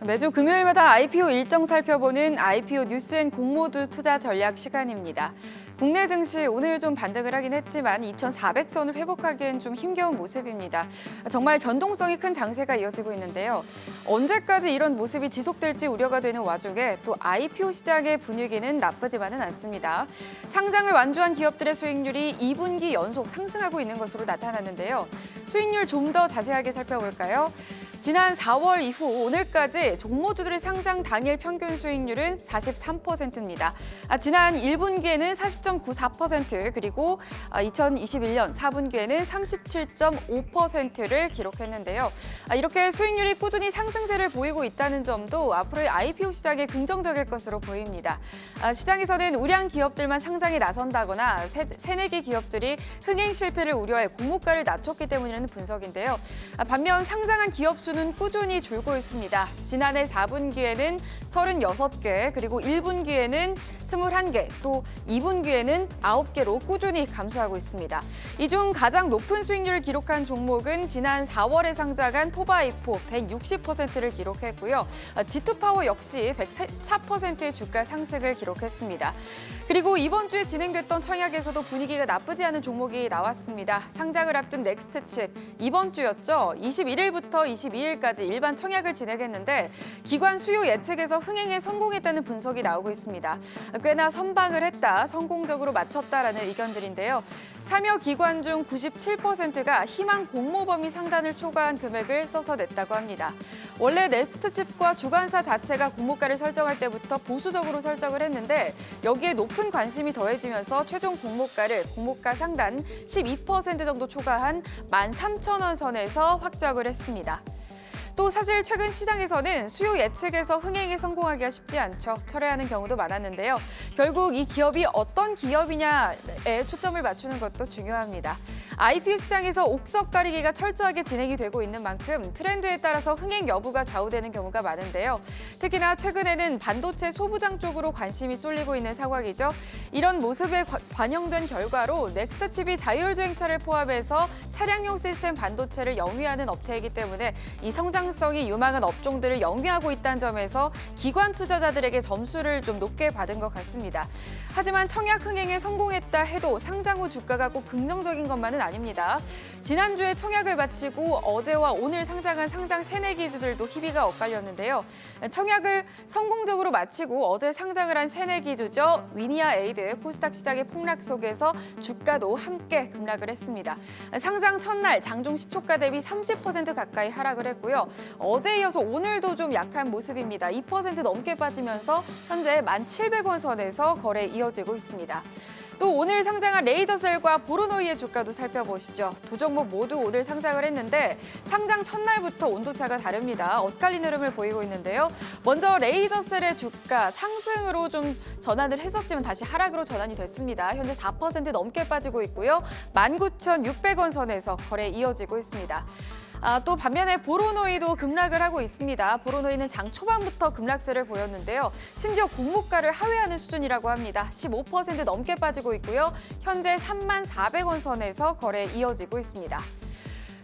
매주 금요일마다 IPO 일정 살펴보는 IPO 뉴스앤공모두 투자 전략 시간입니다. 국내 증시 오늘 좀 반등을 하긴 했지만 2,400선을 회복하기엔 좀 힘겨운 모습입니다. 정말 변동성이 큰 장세가 이어지고 있는데요. 언제까지 이런 모습이 지속될지 우려가 되는 와중에 또 IPO 시장의 분위기는 나쁘지만은 않습니다. 상장을 완주한 기업들의 수익률이 2분기 연속 상승하고 있는 것으로 나타났는데요. 수익률 좀 더 자세하게 살펴볼까요? 지난 4월 이후 오늘까지 종모주들의 상장 당일 평균 수익률은 43%입니다. 지난 1분기에는 40.94% 그리고 2021년 4분기에는 37.5%를 기록했는데요. 이렇게 수익률이 꾸준히 상승세를 보이고 있다는 점도 앞으로의 IPO 시장에 긍정적일 것으로 보입니다. 시장에서는 우량 기업들만 상장에 나선다거나 새내기 기업들이 흥행 실패를 우려해 공모가를 낮췄기 때문이라는 분석인데요. 반면 상장한 기업 수는 꾸준히 줄고 있습니다. 지난해 4분기에는 36개, 그리고 1분기에는 21개, 또 2분기에는 9개로 꾸준히 감소하고 있습니다. 이 중 가장 높은 수익률을 기록한 종목은 지난 4월에 상장한 포바이포 160%를 기록했고요. G2파워 역시 104%의 주가 상승을 기록했습니다. 그리고 이번 주에 진행됐던 청약에서도 분위기가 나쁘지 않은 종목이 나왔습니다. 상장을 앞둔 넥스트칩, 이번 주였죠. 21일부터 22일까지 일반 청약을 진행했는데 기관 수요 예측에서 흥행에 성공했다는 분석이 나오고 있습니다. 꽤나 선방을 했다, 성공적으로 마쳤다라는 의견들인데요. 참여 기관 중 97%가 희망 공모 범위 상단을 초과한 금액을 써서 냈다고 합니다. 원래 넥스트칩과 주관사 자체가 공모가를 설정할 때부터 보수적으로 설정을 했는데 여기에 높은 관심이 더해지면서 최종 공모가 상단 12% 정도 초과한 13,000원 선에서 확정을 했습니다. 또 사실 최근 시장에서는 수요 예측에서 흥행에 성공하기가 쉽지 않죠. 철회하는 경우도 많았는데요. 결국 이 기업이 어떤 기업이냐에 초점을 맞추는 것도 중요합니다. IPO 시장에서 옥석 가리기가 철저하게 진행이 되고 있는 만큼 트렌드에 따라서 흥행 여부가 좌우되는 경우가 많은데요. 특히나 최근에는 반도체 소부장 쪽으로 관심이 쏠리고 있는 상황이죠. 이런 모습에 반영된 결과로 넥스트칩이 자율주행차를 포함해서 차량용 시스템 반도체를 영위하는 업체이기 때문에 이 성장성이 유망한 업종들을 영위하고 있다는 점에서 기관 투자자들에게 점수를 좀 높게 받은 것 같습니다. 하지만 청약 흥행에 성공했다 해도 상장 후 주가가 꼭 긍정적인 것만은 아닙니다. 지난주에 청약을 마치고 어제와 오늘 상장한 상장 새내기주들도 희비가 엇갈렸는데요. 청약을 성공적으로 마치고 어제 상장을 한 새내기주죠. 위니아에이드, 코스닥 시장의 폭락 속에서 주가도 함께 급락을 했습니다. 상장 첫날 장중 시초가 대비 30% 가까이 하락을 했고요. 어제 이어서 오늘도 좀 약한 모습입니다. 2% 넘게 빠지면서 현재 1,700원 선에서 거래 이어지고 있습니다. 또 오늘 상장한 레이저셀과 보로노이의 주가도 살펴보시죠. 두 종목 모두 오늘 상장을 했는데 상장 첫날부터 온도차가 다릅니다. 엇갈린 흐름을 보이고 있는데요. 먼저 레이저셀의 주가 상승으로 좀 전환을 했었지만 다시 하락으로 전환이 됐습니다. 현재 4% 넘게 빠지고 있고요. 19,600원 선에서 거래 이어지고 있습니다. 또 반면에 보로노이도 급락을 하고 있습니다. 보로노이는 장 초반부터 급락세를 보였는데요. 심지어 공모가를 하회하는 수준이라고 합니다. 15% 넘게 빠지고 있고요. 현재 34,000원 선에서 거래 이어지고 있습니다.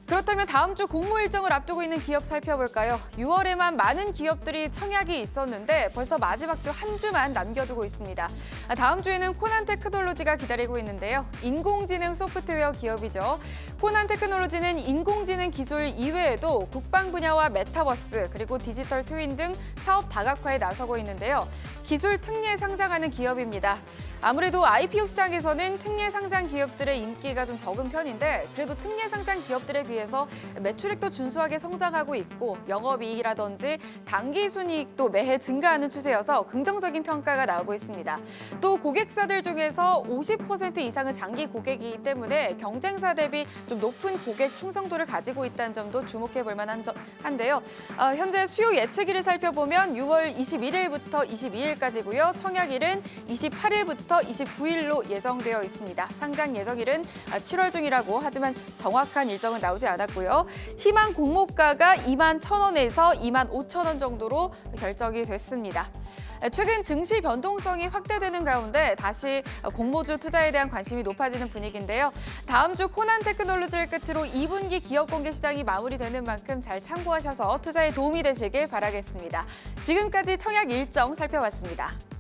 그렇다면 다음 주 공모 일정을 앞두고 있는 기업 살펴볼까요? 6월에만 많은 기업들이 청약이 있었는데 벌써 마지막 주 한 주만 남겨두고 있습니다. 다음 주에는 코난 테크놀로지가 기다리고 있는데요. 인공지능 소프트웨어 기업이죠. 코난 테크놀로지는 인공지능 기술 이외에도 국방 분야와 메타버스 그리고 디지털 트윈 등 사업 다각화에 나서고 있는데요. 기술 특례 상장하는 기업입니다. 아무래도 IPO 시장에서는 특례 상장 기업들의 인기가 좀 적은 편인데 그래도 특례 상장 기업들에 비해서 매출액도 준수하게 성장하고 있고 영업이익이라든지 당기순이익도 매해 증가하는 추세여서 긍정적인 평가가 나오고 있습니다. 또 고객사들 중에서 50% 이상은 장기 고객이기 때문에 경쟁사 대비 좀 높은 고객 충성도를 가지고 있다는 점도 주목해 볼 만한데요. 현재 수요 예측일을 살펴보면 6월 21일부터 22일까지고요. 청약일은 28일부터 29일로 예정되어 있습니다. 상장 예정일은 7월 중이라고 하지만 정확한 일정은 나오지 않았고요. 희망 공모가가 21,000원에서 25,000원 정도로 결정이 됐습니다. 최근 증시 변동성이 확대되는 가운데 다시 공모주 투자에 대한 관심이 높아지는 분위기인데요. 다음 주 코난 테크놀로지를 끝으로 2분기 기업 공개 시장이 마무리되는 만큼 잘 참고하셔서 투자에 도움이 되시길 바라겠습니다. 지금까지 청약 일정 살펴봤습니다.